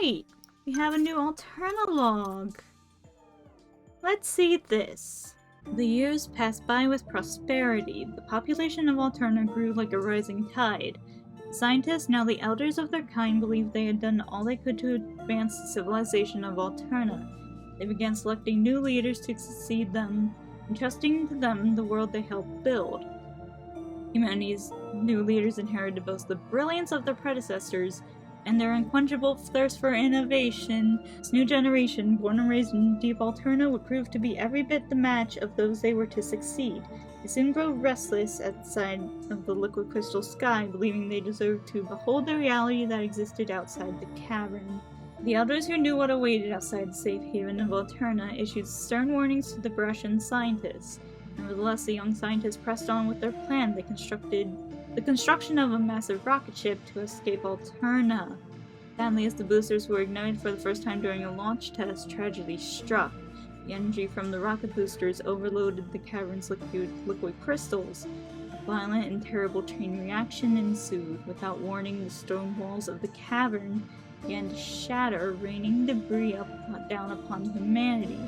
right! We have a new Alterna log. Let's see this. The years passed by with prosperity. The population of Alterna grew like a rising tide. Scientists, now the elders of their kind, believed they had done all they could to advance the civilization of Alterna. They began selecting new leaders to succeed them, entrusting to them the world they helped build. Humanity's new leaders inherited both the brilliance of their predecessors and their unquenchable thirst for innovation. This new generation, born and raised in deep Alterna, would prove to be every bit the match of those they were to succeed. They soon grow restless outside of the liquid crystal sky, believing they deserved to behold the reality that existed outside the cavern. The elders who knew what awaited outside the safe haven of Alterna issued stern warnings to the Brushian scientists. Nevertheless, the young scientists pressed on with their plan. They constructed the construction of a massive rocket ship to escape Alterna. Sadly, as the boosters were ignited for the first time during a launch test, tragedy struck. The energy from the rocket boosters overloaded the cavern's liquid crystals. A violent and terrible chain reaction ensued. Without warning, the stone walls of the cavern began to shatter, raining debris down upon humanity.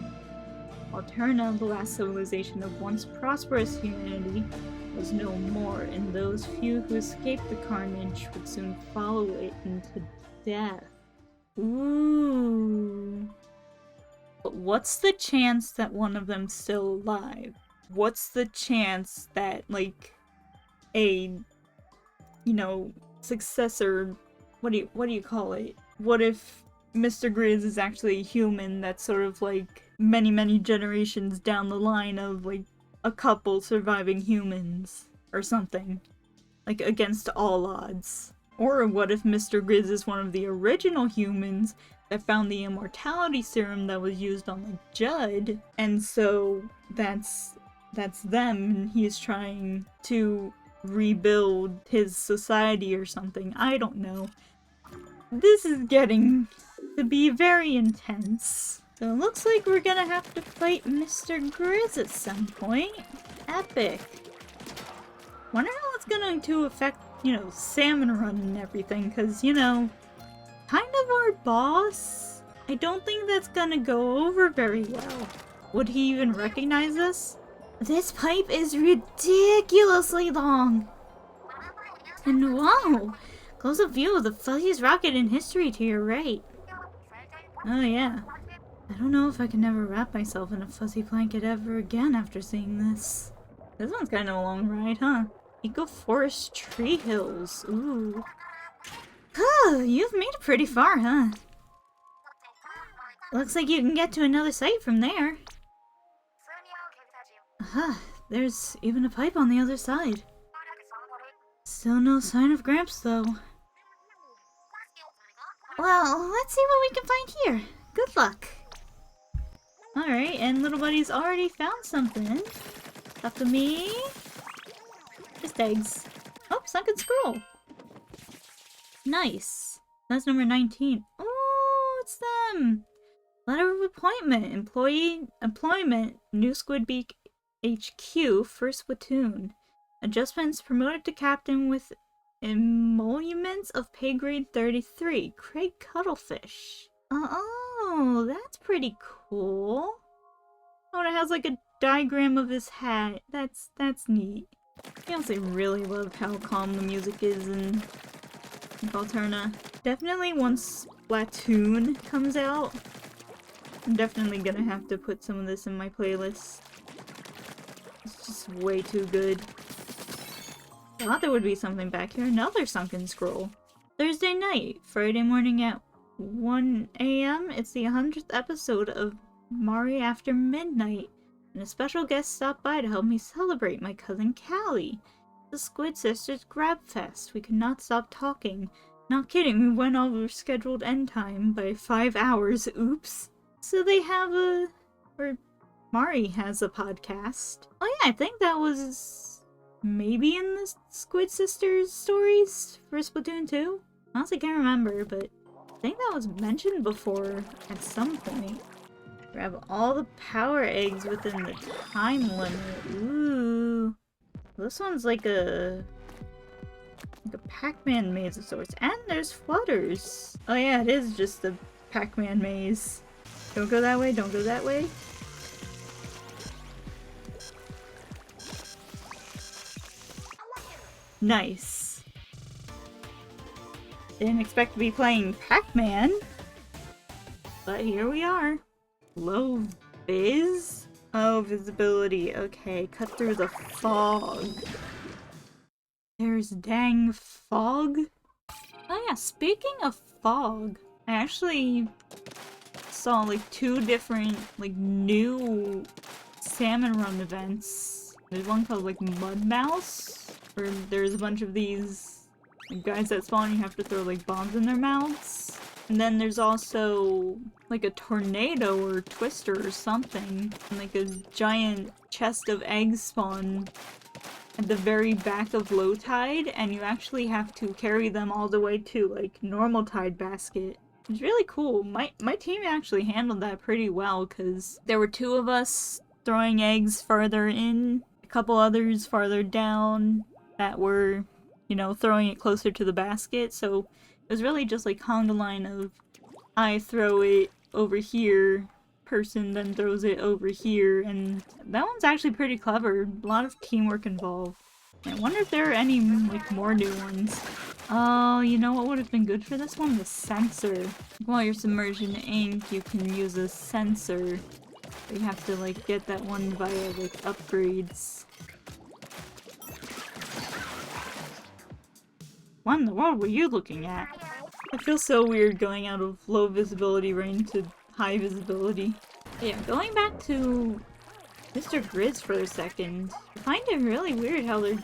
Alterna, the last civilization of once prosperous humanity, was no more, and those few who escaped the carnage would soon follow it into death. Ooh. But what's the chance that one of them's still alive? What's the chance that, like, a, successor, what do you call it? What if Mr. Grizz is actually a human that's sort of like many generations down the line of like a couple surviving humans or something, like against all odds? Or what if Mr. Grizz is one of the original humans that found the immortality serum that was used on like Judd, and so that's them, and he's trying to rebuild his society or something. I don't know. This is getting to be very intense. So it looks like we're gonna have to fight Mr. Grizz at some point. Epic. Wonder how it's going to affect, Salmon Run and everything, because, kind of our boss. I don't think that's gonna go over very well. Would he even recognize us? This pipe is ridiculously long. And whoa! Close-up view of the fuzziest rocket in history to your right. Oh yeah. I don't know if I can ever wrap myself in a fuzzy blanket ever again after seeing this. This one's kind of a long ride, huh? Eco Forest Tree Hills. Ooh. Huh, you've made it pretty far, huh? Looks like you can get to another site from there. Aha, there's even a pipe on the other side. Still no sign of Gramps, though. Well, let's see what we can find here. Good luck. Alright, and little buddy's already found something. Up to me. Just eggs. Oh, sunken scroll. Nice. That's number 19. Oh, it's them. Letter of appointment. Employment. New Squidbeak HQ. First Splatoon. Adjustments promoted to captain with emoluments of pay grade 33. Craig Cuttlefish. Oh, that's pretty cool. Oh, and it has like a diagram of his hat. That's neat. I also really love how calm the music is in Alterna. Definitely once Splatoon comes out, I'm definitely gonna have to put some of this in my playlist. It's just way too good. Thought there would be something back here. Another sunken scroll. Thursday night. Friday morning at 1 a.m. It's the 100th episode of Mari After Midnight, and a special guest stopped by to help me celebrate, my cousin Callie. The Squid Sisters Grab Fest. We could not stop talking. Not kidding, we went over scheduled end time by 5 hours. Oops. So they have or Mari has a podcast. Oh yeah, I think that was maybe in the Squid Sisters stories for Splatoon 2? Honestly, can't remember, but I think that was mentioned before at some point. Grab all the power eggs within the time limit. Ooh. This one's like a Like a Pac-Man maze of sorts. And there's flutters. Oh yeah, it is just a Pac-Man maze. Don't go that way, don't go that way. Nice. Didn't expect to be playing Pac-Man. But here we are. Low vis? Oh, visibility. Okay, cut through the fog. There's dang fog? Oh yeah, speaking of fog, I actually saw like 2 different like new salmon run events. There's one called like Mud Mouse, where there's a bunch of these guys that spawn and you have to throw like bombs in their mouths. And then there's also like a tornado or twister or something, and like a giant chest of eggs spawn at the very back of low tide, and you actually have to carry them all the way to like normal tide basket. It's really cool. My team actually handled that pretty well, because there were 2 of us throwing eggs farther in, a couple others farther down that were, you know, throwing it closer to the basket, so it was really just like conga line of I throw it over here, person then throws it over here, and that one's actually pretty clever. A lot of teamwork involved. I wonder if there are any like more new ones. Oh, you know what would have been good for this one? The sensor. While you're submerged in ink, you can use a sensor. You have to like get that one via like upgrades. What in the world were you looking at? It feels so weird going out of low visibility range to high visibility. Yeah, going back to Mr. Grizz for a second, I find it really weird how they're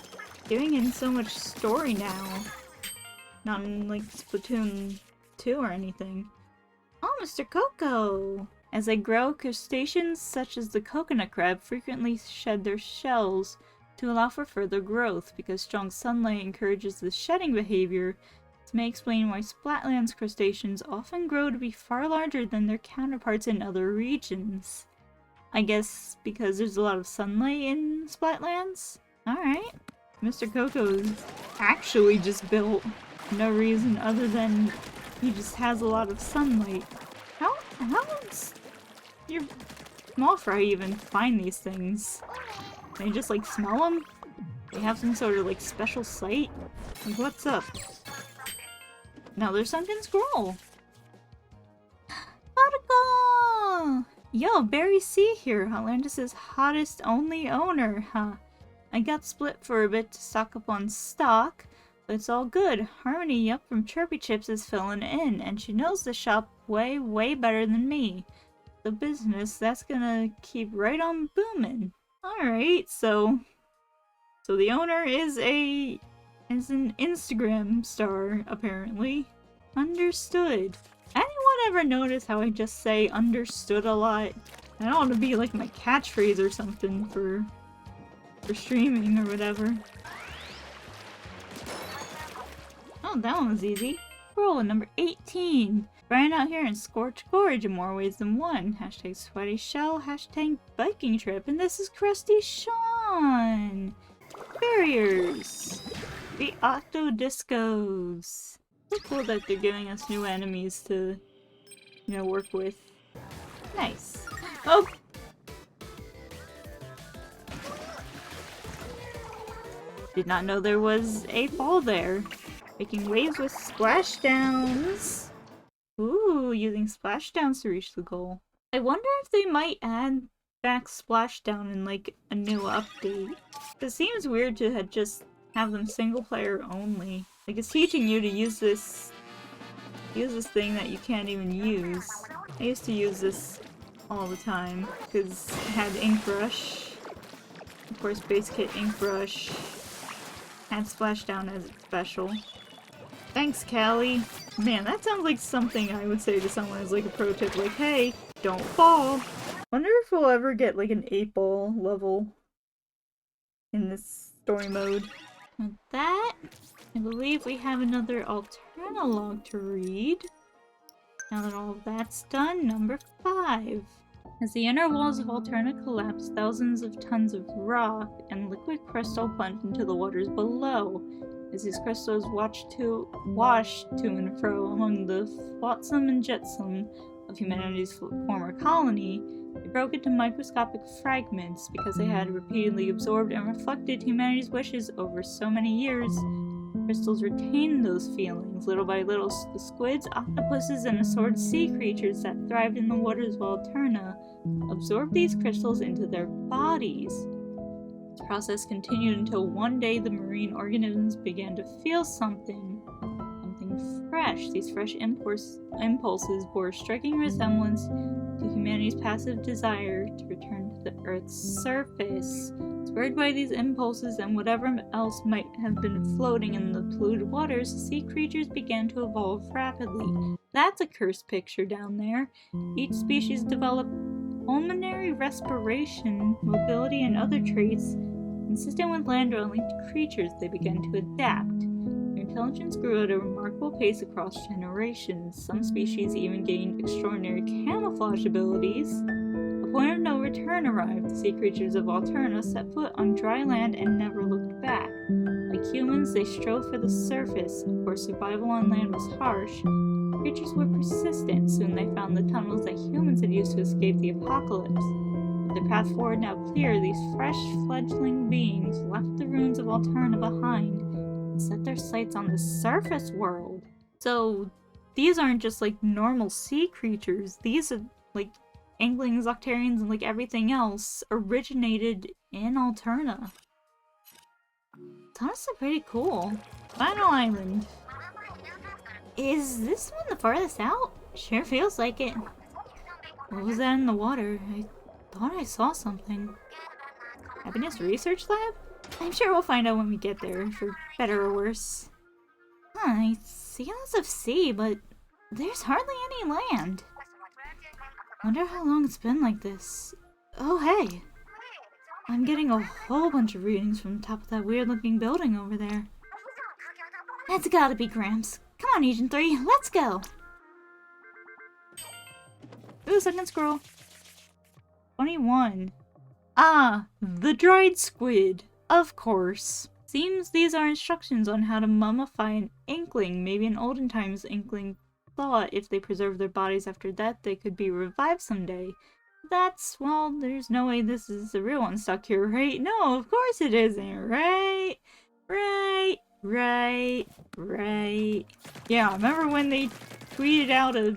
giving in so much story now. Not in like Splatoon 2 or anything. Oh, Mr. Coco! As they grow, crustaceans such as the coconut crab frequently shed their shells to allow for further growth. Because strong sunlight encourages the shedding behavior, this may explain why Splatlands crustaceans often grow to be far larger than their counterparts in other regions. I guess because there's a lot of sunlight in Splatlands? Alright. Mr. Coco's actually just built no reason other than he just has a lot of sunlight. How does your small fry even find these things? They just like smell them? They have some sort of like special sight? Like what's up? Now there's sunken scroll! Particle! Yo, Barry C here, Atlantis' hottest only owner, huh? I got split for a bit to stock up on stock, but it's all good. Harmony Yup from Chirpy Chips is filling in, and she knows the shop way, way better than me. The business, that's gonna keep right on booming. Alright, so the owner is an Instagram star, apparently. Understood. Anyone ever notice how I just say understood a lot? I don't want to be like my catchphrase or something for streaming or whatever. Oh, that one was easy. Roll number 18. Brian out here in Scorch Gorge in more ways than one. Hashtag sweaty shell, hashtag biking trip, and this is Krusty Sean. Barriers. The Octo Discos. So cool that they're giving us new enemies to, you know, work with. Nice. Oh! Did not know there was a fall there. Making waves with splashdowns. Ooh, using splashdowns to reach the goal. I wonder if they might add back splashdown in like a new update. It seems weird to just have them single player only. Like it's teaching you to use this thing that you can't even use. I used to use this all the time because it had ink brush. Of course, base kit ink brush. Had splashdown as its special. Thanks, Callie. Man, that sounds like something I would say to someone as like a pro tip, like, hey, don't fall. Wonder if we'll ever get like an 8-ball level in this story mode. With that, I believe we have another Alternalog to read. Now that all of that's done, number 5. As the inner walls of Alterna collapse, thousands of tons of rock and liquid crystal plunge into the waters below. As these crystals washed to and fro among the flotsam and jetsam of humanity's former colony, they broke into microscopic fragments because they had repeatedly absorbed and reflected humanity's wishes over so many years. Crystals retained those feelings. Little by little, the squids, octopuses, and assorted sea creatures that thrived in the waters of Alterna absorbed these crystals into their bodies. This process continued until one day the marine organisms began to feel something fresh. These fresh impulses bore a striking resemblance to humanity's passive desire to return to the Earth's surface. Spurred by these impulses and whatever else might have been floating in the polluted waters, sea creatures began to evolve rapidly. That's a cursed picture down there. Each species developed pulmonary respiration, mobility, and other traits consistent with land-dwelling creatures. They began to adapt. Their intelligence grew at a remarkable pace across generations. Some species even gained extraordinary camouflage abilities. A point of no return arrived. The sea creatures of Alterna set foot on dry land and never looked back. Like humans, they strove for the surface. Of course, survival on land was harsh. Creatures were persistent. Soon they found the tunnels that humans had used to escape the apocalypse. With their path forward now clear, these fresh fledgling beings left the ruins of Alterna behind and set their sights on the surface world. So, these aren't just like normal sea creatures. These are like Anglings, Octarians, and like everything else originated in Alterna. It's honestly pretty cool. Final Island. Is this one the farthest out? Sure feels like it. What was that in the water? I thought I saw something. Happiness Research Lab? I'm sure we'll find out when we get there, for better or worse. I see lots of sea, but there's hardly any land. Wonder how long it's been like this. Oh hey! I'm getting a whole bunch of readings from the top of that weird-looking building over there. That's gotta be Gramps. Come on, Agent 3, let's go! Ooh, second scroll. 21. Ah, the dried squid. Of course. Seems these are instructions on how to mummify an inkling. Maybe in olden times, inkling thought if they preserved their bodies after death, they could be revived someday. Well, there's no way this is the real one stuck here, right? No, of course it isn't, right? Right. Yeah, remember when they tweeted out a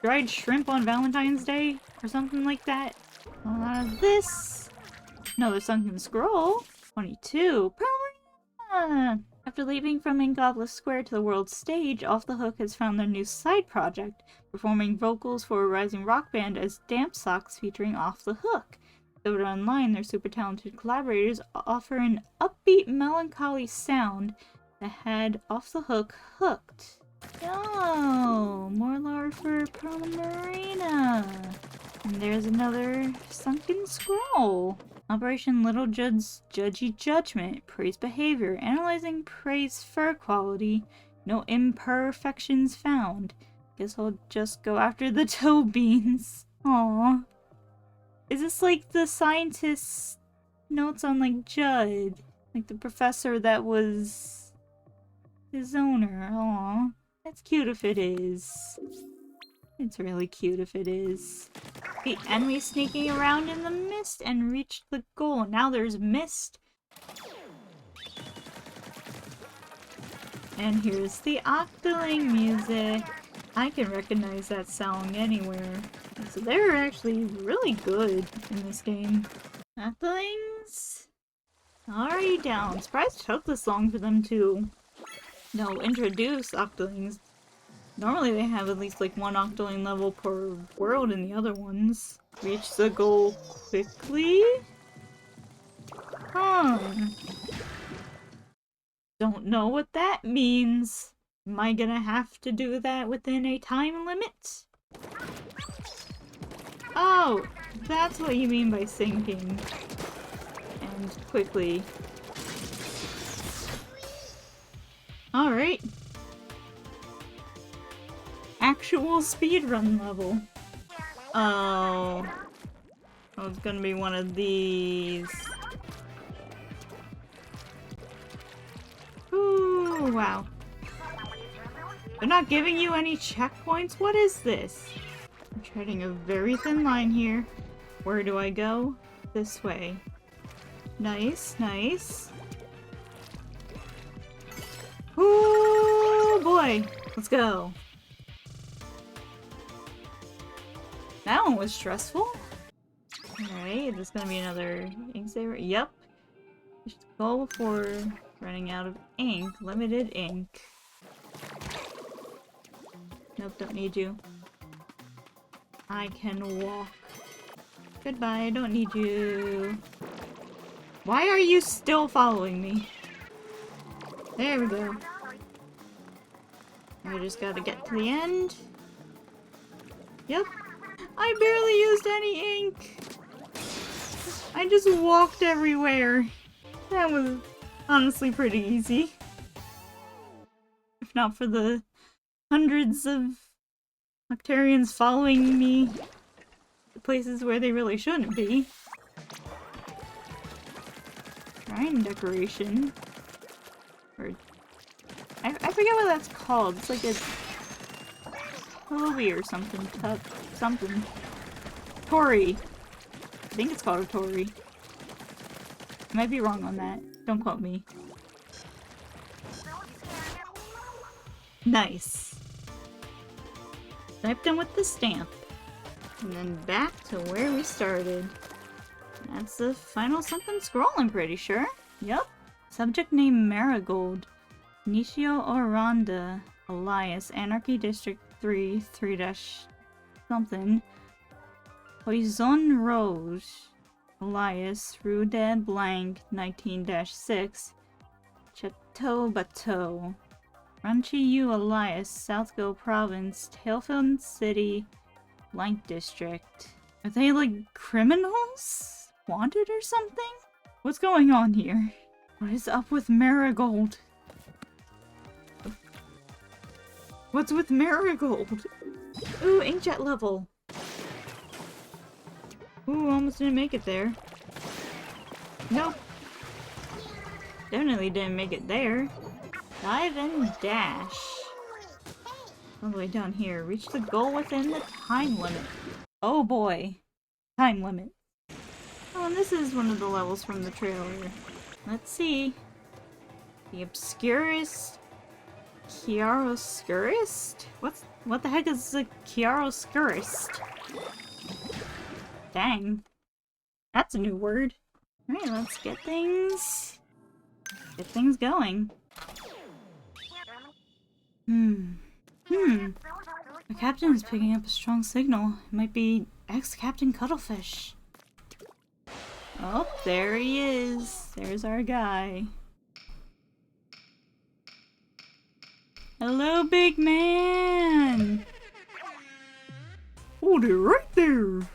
dried shrimp on Valentine's Day? Or something like that? This... Another sunken scroll. 22. Perlina! After leaving from Ingoblis Square to the world stage, Off the Hook has found their new side project, performing vocals for a rising rock band as Damp Socks featuring Off the Hook. Discovered online, their super talented collaborators offer an upbeat, melancholy sound that had Off the Hook hooked. Oh, more lore for Perlina. And there's another sunken scroll. Operation Little Judd's Judgy Judgment. Praise behavior. Analyzing praise fur quality. No imperfections found. Guess I'll just go after the toe beans. Aww. Is this like the scientist's notes on like Judd? Like the professor that was his owner. Aww. That's cute if it is. It's really cute if it is. The enemy sneaking around in the mist and reached the goal. Now there's mist. And here's the Octoling music. I can recognize that song anywhere. So they're actually really good in this game. Octolings? Already down. Surprised it took this long for them to introduce Octolings. Normally they have at least like one Octoling level per world in the other ones. Reach the goal quickly? Huh. Don't know what that means. Am I gonna have to do that within a time limit? Oh, that's what you mean by sinking. And quickly. Alright. Actual speedrun level. Oh. Oh, it's gonna be one of these. Ooh. wow. They're not giving you any checkpoints? What is this? I'm treading a very thin line here. Where do I go? This way. Nice, nice. Oh boy! Let's go. That one was stressful. Alright, there's gonna be another ink saver. Yep. You should go before running out of ink. Limited ink. Nope, don't need you. I can walk. Goodbye, I don't need you. Why are you still following me? There we go. I just gotta get to the end. Yep. I barely used any ink. I just walked everywhere. That was honestly pretty easy. If not for the hundreds of Octarians following me to places where they really shouldn't be. Shrine decoration. Or I forget what that's called. It's like a Toby or something. Something. Tori. I think it's called a Tori. I might be wrong on that. Don't quote me. Nice. Sniped him with the stamp. And then back to where we started. That's the final something scroll, I'm pretty sure. Yep. Subject name Marigold. Nishio Oranda. Elias. Anarchy District 3-something. Poison Rose. Elias. Rue de Blanc 19-6. Chateau Bateau. Ranchi U Elias. Southgo Province. Tailfield City. Blank District. Are they like criminals? Wanted or something? What's going on here? What is up with Marigold? What's with Marigold? Ooh, inkjet level. Ooh, almost didn't make it there. Nope. Definitely didn't make it there. Dive and dash. All the way down here. Reach the goal within the time limit. Oh boy. Time limit. Oh, and this is one of the levels from the trailer. Let's see. The obscurest... Chiaroscurist? What the heck is a chiaroscurist? Dang. That's a new word. Alright, let's get things going. The captain is picking up a strong signal. It might be ex-Captain Cuttlefish. Oh, there he is. There's our guy. Hello, big man! Oh, they're right there!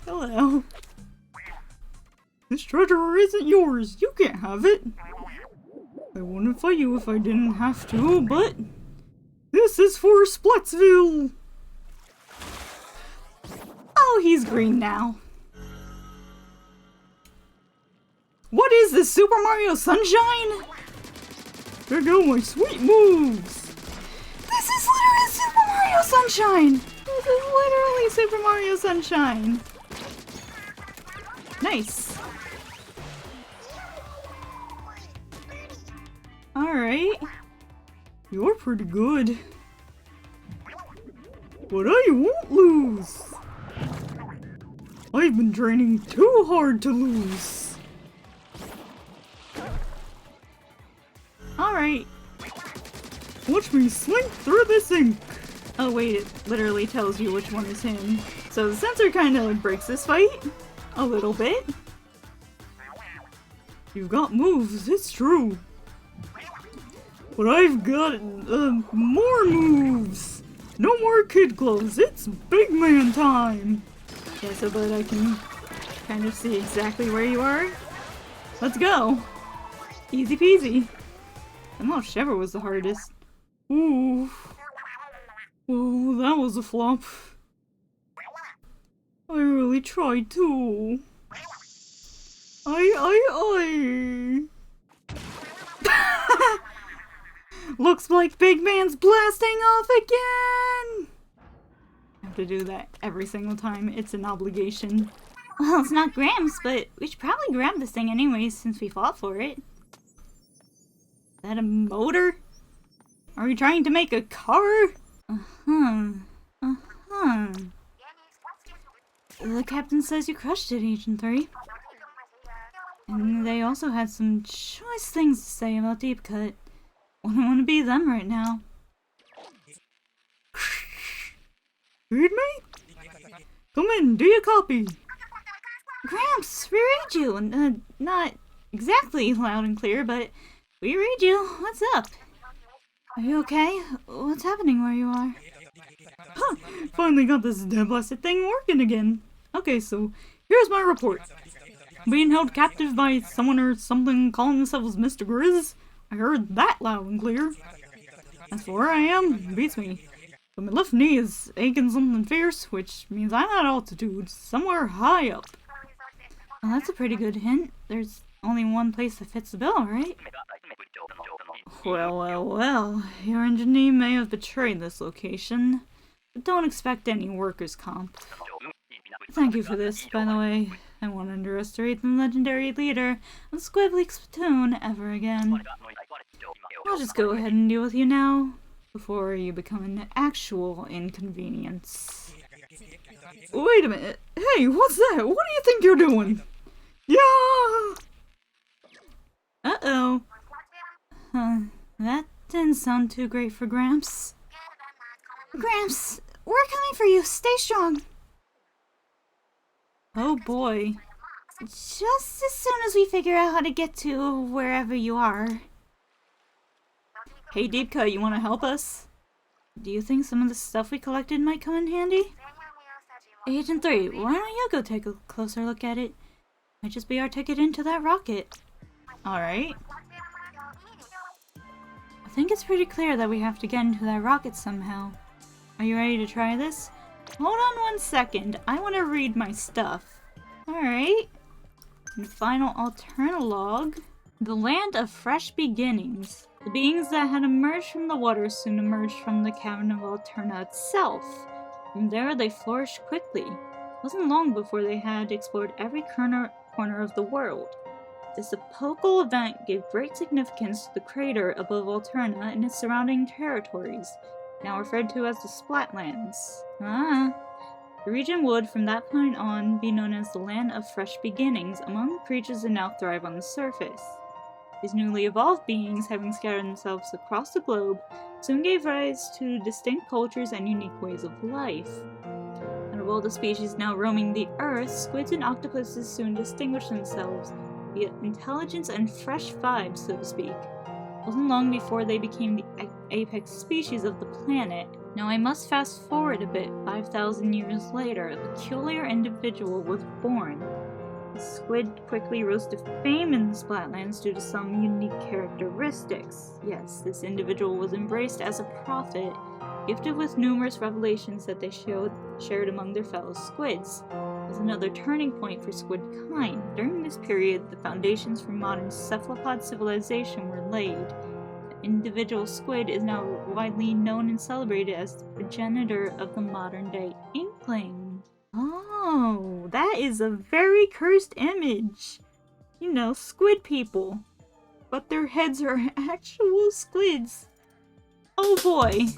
Hello. This treasure isn't yours. You can't have it. I wouldn't fight you if I didn't have to, but... This is for Splitsville! Oh, he's green now. What is this, Super Mario Sunshine? Check out my sweet moves! This is literally Super Mario Sunshine! This is literally Super Mario Sunshine! Nice! Alright. You're pretty good. But I won't lose! I've been training too hard to lose! Alright. Watch me slink through this ink! Oh wait, it literally tells you which one is him. So the sensor kinda breaks this fight. A little bit. You've got moves, it's true. But I've got, more moves! No more kid gloves, it's big man time! Yeah, so that I can kind of see exactly where you are. Let's go! Easy peasy. And Mount Shiver was the hardest. Ooh. Oh, that was a flop. I really tried to. Looks like Big Man's blasting off again! I have to do that every single time. It's an obligation. Well, it's not Gramps, but we should probably grab this thing anyways since we fought for it. Is that a motor? Are you trying to make a car? Uh-huh. Uh-huh. The captain says you crushed it, Agent 3. And they also had some choice things to say about Deep Cut. Wouldn't want to be them right now. Read me? Come in, do your copy. Gramps, we read you. Not exactly loud and clear, but we read you. What's up? Are you okay? What's happening where you are? Huh, finally got this damn blasted thing working again. Okay, so here's my report. Being held captive by someone or something calling themselves Mr. Grizz. I heard that loud and clear. As for where I am, beats me. But my left knee is aching something fierce, which means I'm at altitude, somewhere high up. Well, that's a pretty good hint. There's only one place that fits the bill, right? Well. Your engineer may have betrayed this location, but don't expect any workers' comp. Thank you for this, by the way. I won't underestimate the legendary leader of Squidleaks Splatoon ever again. I'll just go ahead and deal with you now, before you become an actual inconvenience. Wait a minute. Hey, what's that? What do you think you're doing? Yeah! Uh-oh. Huh, that didn't sound too great for Gramps. Gramps, we're coming for you. Stay strong. Oh boy. Just as soon as we figure out how to get to wherever you are. Hey Deep Cut, you want to help us? Do you think some of the stuff we collected might come in handy? Agent 3, why don't you go take a closer look at it? Might just be our ticket into that rocket. Alright. I think it's pretty clear that we have to get into that rocket somehow. Are you ready to try this? Hold on 1 second, I want to read my stuff. Alright. And final Alternalog. The land of fresh beginnings. The beings that had emerged from the water soon emerged from the cavern of Alterna itself. From there they flourished quickly. It wasn't long before they had explored every corner of the world. This epochal event gave great significance to the crater above Alterna and its surrounding territories, now referred to as the Splatlands. The region would, from that point on, be known as the Land of Fresh Beginnings among the creatures that now thrive on the surface. These newly evolved beings, having scattered themselves across the globe, soon gave rise to distinct cultures and unique ways of life. Out of all the species now roaming the earth, squids and octopuses soon distinguished themselves via intelligence and fresh vibes, so to speak. It wasn't long before they became the apex species of the planet. Now I must fast forward a bit. 5,000 years later, a peculiar individual was born. The squid quickly rose to fame in the Splatlands due to some unique characteristics. Yes, this individual was embraced as a prophet, gifted with numerous revelations that they shared among their fellow squids. It was another turning point for squid kind. During this period, the foundations for modern cephalopod civilization were laid. The individual squid is now widely known and celebrated as the progenitor of the modern-day Inkling. Oh, that is a very cursed image. You know, squid people. But their heads are actual squids. Oh boy.